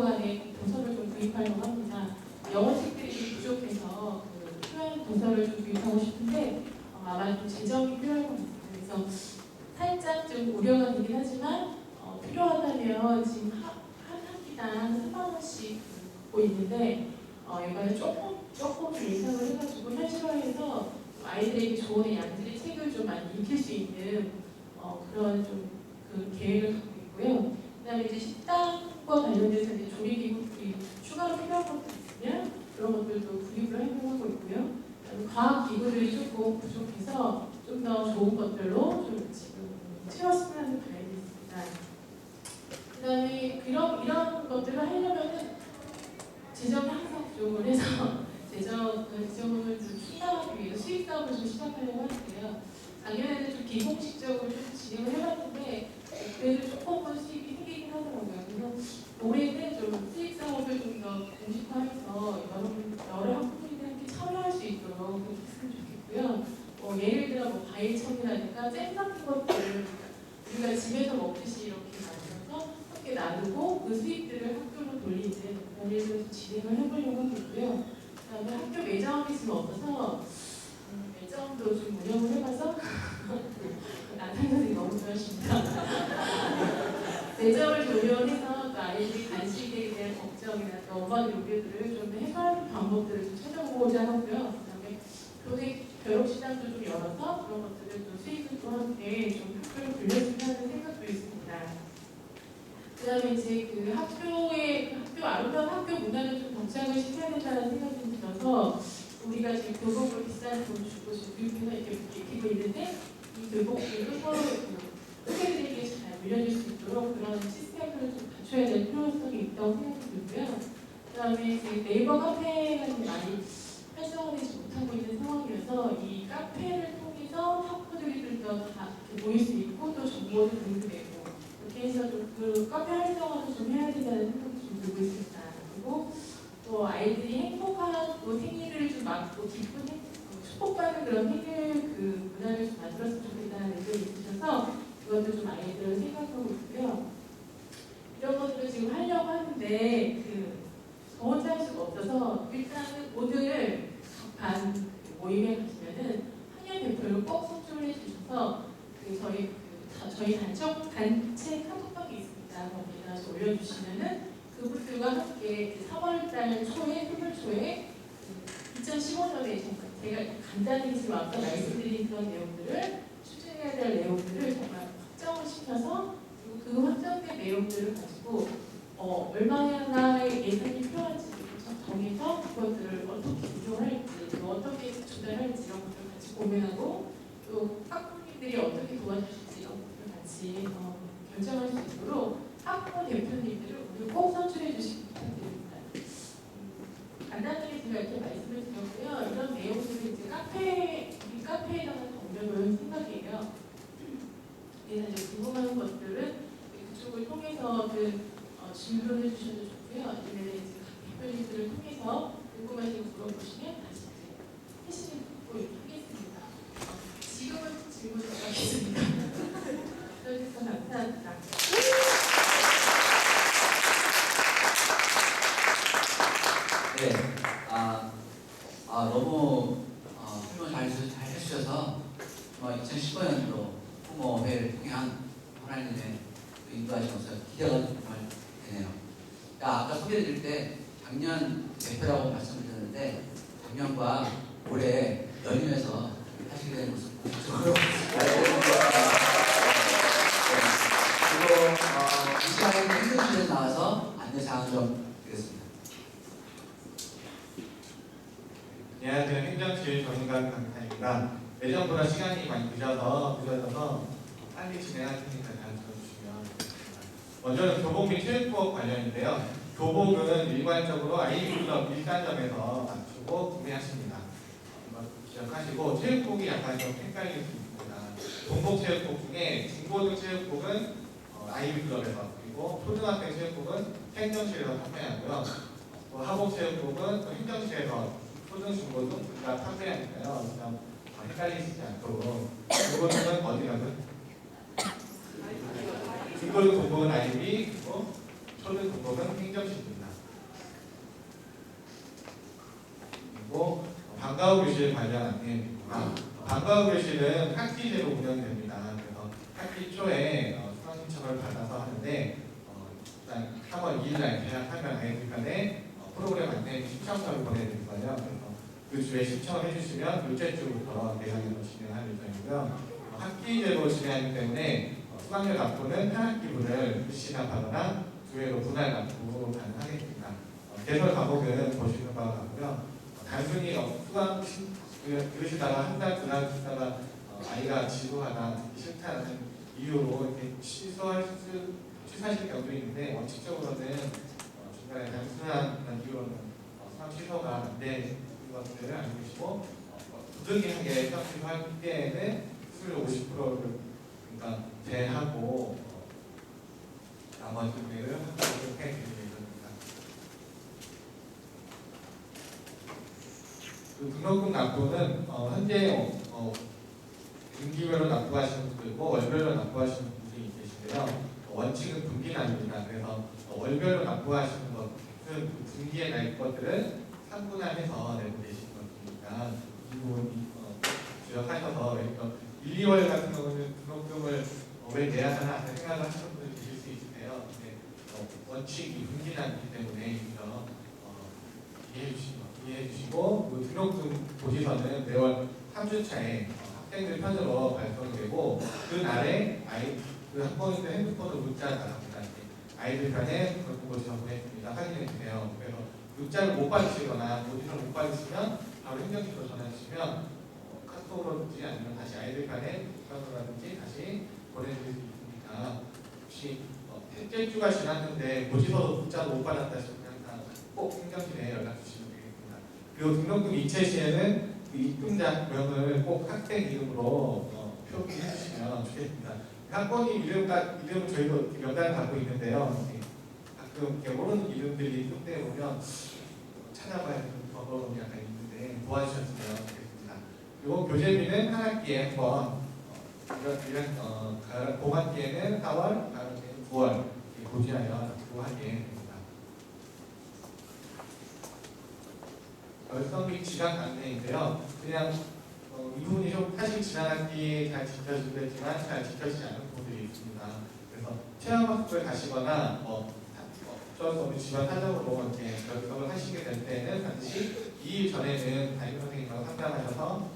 간의 도서를 좀 구입하려고 합니다. 영어책들이 부족해서 그 필요한 도서를 좀 구입하고 싶은데 아마 좀 재정이 필요할 것 같습니다. 그래서 살짝 좀 우려가 되긴 하지만 필요하다면 지금 한 학기당 3만 원씩 받고 있는데 이거는 조금 좀 예상을 해가지고 현실화해서 아이들에게 좋은 양질의 책을 좀 많이 익힐 수 있는 그런 좀 그 계획을 갖고 있고요. 그다음에 이제 식당과 관련돼서 이제 조리기구들이 추가로 필요한 것도 있으면 그런 것들도 구입을 해보고 있고요. 과학 기구들이 조금 부족해서 좀 더 좋은 것들로 좀 지금 채웠으면 하는 바람이 있습니다. 그다음에 이런 것들을 하려면은 재정이 항상 부족을 해서 재정을 좀 충당하기 위해서 수익 사업을 좀 시작하려고 하는데요. 작년에는 좀 비공식적으로 좀 진행을 해봤는데 그래도 조금은 수익이 생기긴 하더라고요. 그래서 올해는 좀 수익 사업을 좀 더 공식화해서 여러 학부모님들이 함께 참여할 수 있도록 그렇게 했으면 좋겠고요. 예를 들어 과일청이라든가 잼 같은 것들을 우리가 집에서 먹듯이 이렇게 만들어서 함께 나누고 그 수익들을 학교로 돌리는 그런 일을 진행을 해보려고 하고 있고요. 그다음에 학교 매장이 지금 없어서 매장도 좀 운영을 해봐서 남편 선생님 너무 좋아하십니다. 매장을 운영해서 아이들이 간식에 대한 걱정이나 또 엄마의 요구들을 좀 해소하는 방법들을 좀 찾아보고자 하고요. 그다음에 교대 벼룩시장도 좀 열어서 그런 것들을 또 수익을 또 함께 좀 학교를 돌렸으면 하는 생각도 있습니다. 그다음에 이제 그 아름다운 학교 문화를 좀 정착을 시켜야 된다는 생각이 좀 들어서 우리가 지금 교복을 비싼 돈 주고 지금 교육해서 이렇게 입히고 있는데 이 교복들도 서로 학생들에게 잘 물려줄 수 있도록 그런 시스템을 좀 갖춰야 될 필요성이 있다고 생각이 들고요. 그다음에 이제 네이버 카페가 많이 활성화되지 못하고 있는 상황이어서 이 카페를 통해서 학부모들도 다 모일 수 있고 또 정보도 공유되고 이렇게 해서 좀 그 카페 활성화도 좀 해야 된다는 생각이 좀 들고 있습니다. 그리고 또 아이들이 행복한 또 생일을 좀 막고 기쁜 축복받는 그런 생일 그 문화를 좀 만들었으면 좋겠다는 의견이 있으셔서 그것도 좀 아이들을 생각하고 있고요. 이런 것들을 지금 하려고 하는데 저 혼자 할 수가 없어서 일단은 오늘 반 모임에 가시면은 학년 대표를 꼭 선출을 해주셔서 저희 단체 카톡방이 있습니다. 거기다 올려주시면은 그분들과 함께 3월달 초에, 3월 초에 2015년에 제가 간단히 지금 아까 말씀드린 그런 내용들을 추진해야 될 내용들을 정말 확정을 시켜서 그 확정된 내용들을 가지고 얼마나의 예산이 필요한지 정해서 그것들을 어떻게 운용할지 또 어떻게 조달할지 이런 것들을 같이 고민하고 또 학부모님들이 어떻게 도와주실지 이런 것들을 같이 결정할 수 있도록 학부모 대표님들을 오늘 꼭 선출해 주시기 부탁드립니다. 간단하게 제가 이렇게 말씀을 드렸고요. 이런 내용들을 이제 카페에다가 올려놓을 생각이에요. 그래서 이제 궁금한 것들은 그쪽을 통해서 질문해 주셔도 좋고요. 아니면 이제 각 대표님들을 통해서 궁금하신 거 물어보시면 다시 해시는 듣고 하겠습니다. 지금은 질문 드리겠습니다. 들어주셔서 감사합니다. 네, 너무 설명 잘 해주셔서 2015년도 부모회를 통한 하나님의 인도하셔서 기대가 정말 되네요. 아까 소개해드릴 때 작년 대표라고 말씀을 드렸는데 작년과 올해 연임해서 하시게 된 모습 적극적으로 그리고 이 시간에 행정실에 나와서 안내사항 좀 드리겠습니다. 안녕하세요. 행정실 전문가 강탄입니다. 예전보다 시간이 많이 늦어서 빨리 진행할 테니까 잘 들어주시면 좋겠습니다. 먼저는 교복 및 체육복 관련인데요. 교복은 일괄적으로 아이비클럽 1단점에서 맞추고 구매하십니다. 기억하시고 체육복이 약간 좀 헷갈릴 수 있습니다. 동복 체육복 중에 중고등 체육복은 아이비클럽에서 그리고 초등학생 체육복은 행정실에서 판매하고요. 또 하복 체육복은 또 행정실에서 초등, 중고등 둘 다 판매하니까요. 헷갈리시지 않도록 중고등은 어디 가든 중고등, 동복은 아이비, 그리고 초등 등록은 행정실입니다. 그리고 방과 후 교실 관련 안내입니다. 방과 후 교실은 학기제로 운영됩니다. 그래서 학기 초에 수강 신청을 받아서 하는데 일단 3월 2일 날 계약하면 아이들간에 프로그램 안내 신청서를 보내드릴 거예요. 그래서 그 주에 신청을 해주시면 둘째 주부터 대상으로 진행할 예정이고요. 학기제로 진행하기 때문에 수강료 납부는 한 학기분을 일시납하거나 두 회로 분할 납부 가능하겠습니다. 개설 과목은 보시는 바와 같고요. 단순히 수강 들으시다가 한 달, 두 달 듣다가 아이가 지루하다, 싫다는 이유로 이렇게 취소하실 경우도 있는데 원칙적으로는 중간에 단순한 이유로는 수강 취소가 안 되는 것들을 알고 계시고 부득이하게 수강 취소할 때에는 수수료 50%를 그러니까 제하고 나머지 금액을 한다고 해드릴 예정입니다. 그 등록금 납부는 현재 분기별로 납부하시는 분도 있고 월별로 납부하시는 분들이 계신데요. 원칙은 분기는 아닙니다. 그래서 월별로 납부하시는 것은 그 분기에 낼 것들은 3분할해서 내고 계시는 것이니까 이 부분 주력하셔서 1, 2월 같은 경우는 등록금을 왜 내야 하나 생각을 하시는 분들이 계실 수 있으세요. 근데 원칙이 분기는 아니기 때문에 이해해 주시고 그 등록금 고지서는 매월 3주차에 학생들 편으로 발송이 되고 그 날에 그 학부모님들 핸드폰으로 문자가 나갑니다. 아이들 편에 등록금 고지서 보냈습니다. 확인해 주세요. 그래서 문자를 못 받으시거나 고지서를 못 받으시면 바로 행정실로 전화 주시면 카톡으로든지 아니면 다시 아이들 편에 전화라든지 다시 보내드릴 수 있으니까 혹시 셋째 주가 지났는데 고지서도 문자도 못 받았다 싶으면 꼭 행정실에 연락 주시면 되겠습니다. 그리고 등록금 이체 시에는 그 입금자명을 꼭 학생 이름으로 표기해 주시면 좋겠습니다. 학번님 이름은 저희도 명단을 갖고 있는데요. 가끔 이렇게 모르는 이름들이 뜬데 보면 찾아봐야 되는 번호가 약간 있는데 도와주셨으면 좋겠습니다. 그리고 교재비는 한 학기에 한 번, 봄학기에는 4월, 가을학기에는 9월 고지하여 납부하게 됩니다. 결성 및 지각 안내인데요. 그냥 이 부분이 좀 사실 지난 학기 잘 지켜지겠지만 잘 지켜지지 않은 부분들이 있습니다. 그래서 체험학습을 가시거나 어쩔 수 없는 집안 사정으로 이렇게 결석을 하시게 될 때는 반드시 2일 전에는 담임 선생님과 상담하셔서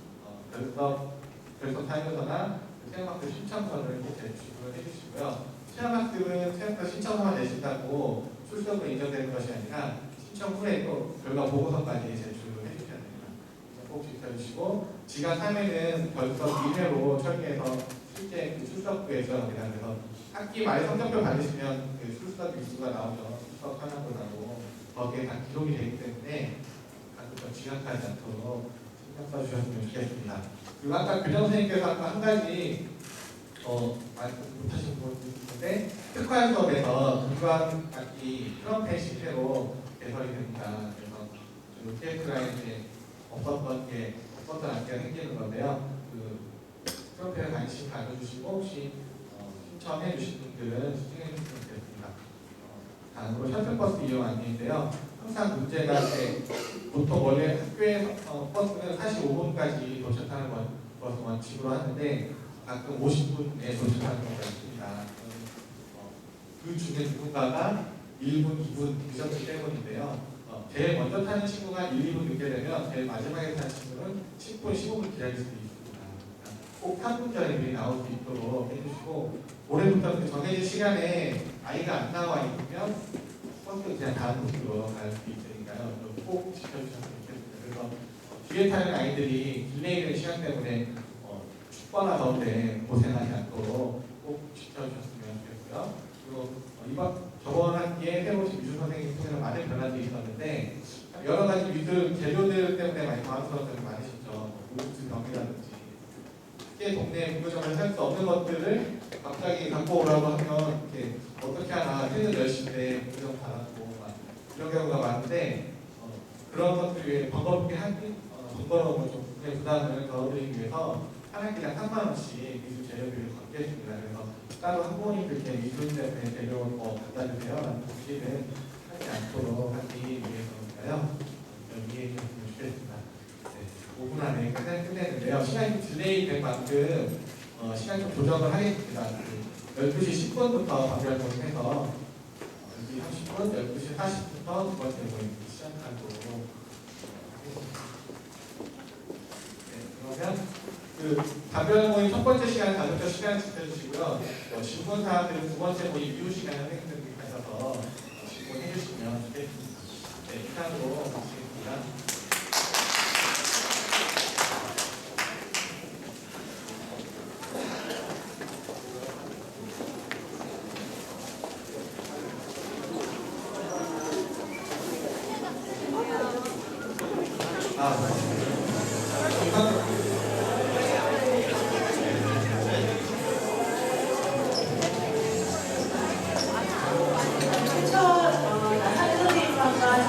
결석 사유서나 체험학습 신청서를 꼭 제출을 해주시고요. 체험학습은 체험학습 신청서만 내신다고 출석으로 인정되는 것이 아니라 신청 후에 또 결과 보고서까지 제출을 해주셔야 됩니다. 꼭 지켜주시고 지각 3회는 결석 2회로 처리해서 실제 그 출석부에서 그래서 학기 말 성적표 받으시면 그 출석 일수가 나오죠. 출석 하나보다도 거기에 다 기록이 되기 때문에 가급적 지각하지 않도록 신경 써주셨으면 좋겠습니다. 그리고 아까 교장 선생님께서 아까 한 가지 말씀 못하신 부분이 있는데 특화 수업에서 금강악기 트럼펫이 새로 개설이 됩니다. 그래서 TF라인에 없었던 악기가 생기는 건데요. 그 트럼펫에 관심 가져주시고 혹시 신청해 주신 분들은 신청해 주시면 되겠습니다. 다음으로 셔틀버스 이용 안내인데요. 항상 문제가 보통 원래 학교에서 버스는 45분까지 도착하는 것을 원칙으로 하는데 가끔 50분에 도착하는 경우가 있습니다. 그 중에 누군가가 1분, 2분 늦었기 때문인데요. 제일 먼저 타는 친구가 1, 2분 늦게 되면 제일 마지막에 타는 친구는 10분, 15분 기다릴 수도 있습니다. 꼭 3분 전에 미리 나올 수 있도록 해주시고 올해부터 그 정해진 시간에 아이가 안 나와 있으면 버스 그냥 다른 곳으로 갈 수 있으니까요. 꼭 지켜주셨으면 좋겠습니다. 그래서 뒤에 타는 아이들이 딜레이되는 시간 때문에 춥거나 더운데 고생하지 않도록 꼭 지켜주셨으면 좋겠고요. 그리고 저번 학기에 새로 오신 미술 선생님 통해서 많은 변화들이 있었는데 여러 가지 미술 재료들 때문에 많이 당황스러운 점이 많으시죠. 무슨 병이라든지 쉽게 동네 문구점에서 살 수 없는 것들을 갑자기 갖고 오라고 하면 이렇게 어떻게 하나 퇴근 10시인데 문구점 닫았고 이런 경우가 많은데 그런 것들 위해 번거롭게 번거로운 좀 부담을 덜어드리기 위해서 한 학기당 3만 원씩 미술 재료비를 걷게 해줍니다. 그래서 따로 학부모님 그렇게 미술대회 데려올 거 갖다 주세요 라는 공지를 하지 않도록 하기 위해서니까요. 이해해 주시면 좋겠습니다. 네, 5분 안에 끝내는데요. 시간이 좀 딜레이 된 만큼 시간 좀 조정을 하겠습니다. 12시 10분부터 발표를 해서 12시 30분, 12시 40분부터 두 번째 모임 시작하도록 하겠습니다. 네, 그러면 답변 모임 첫 번째 시간, 다섯 시간 지켜주시고요. 질문사들은 두 번째 모임 이후 시간에 선생님들이 가셔서 질문해 주시면 좋겠습니다. 네, 이상으로 마치겠습니다.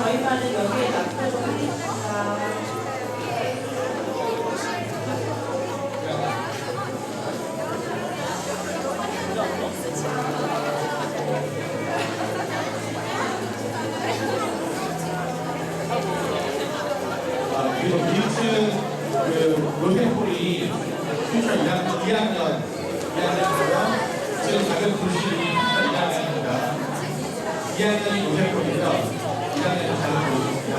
저희만은 여기에 납득을 하겠습니다. 그리고 1층 로테폴이 퓨처 2학년이고요. 지금 작은 불실이 퓨처 2학년입니다. 2학년이 로테폴이죠. 2학년이 작은 불실입니다.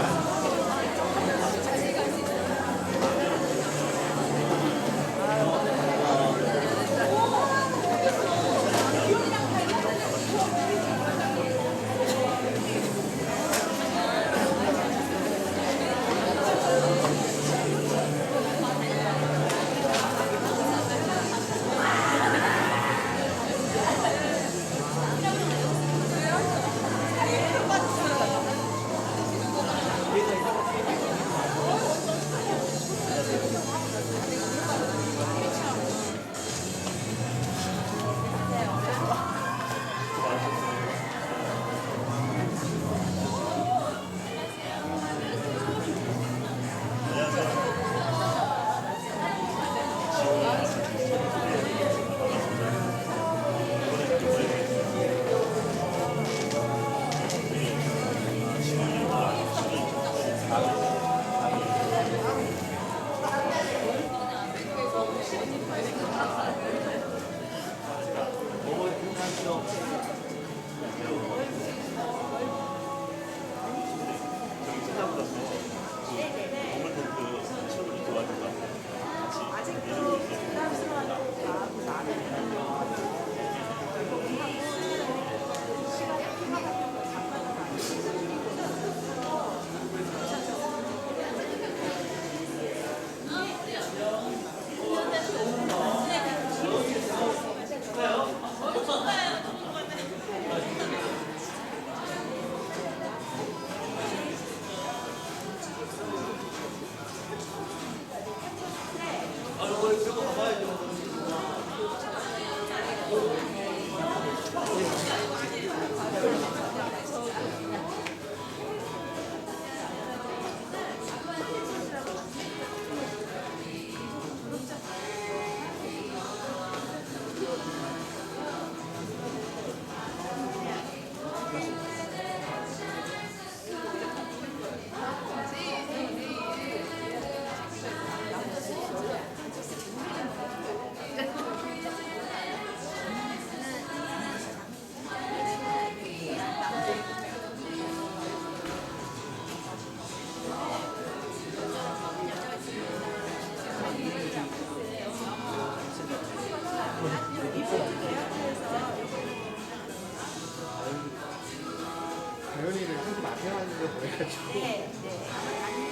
다현이를 하지 마세요 하는 거 보여가지고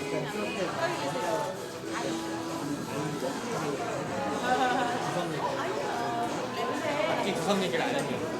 일단 수업해 악기 구성 얘기를 안 했네요.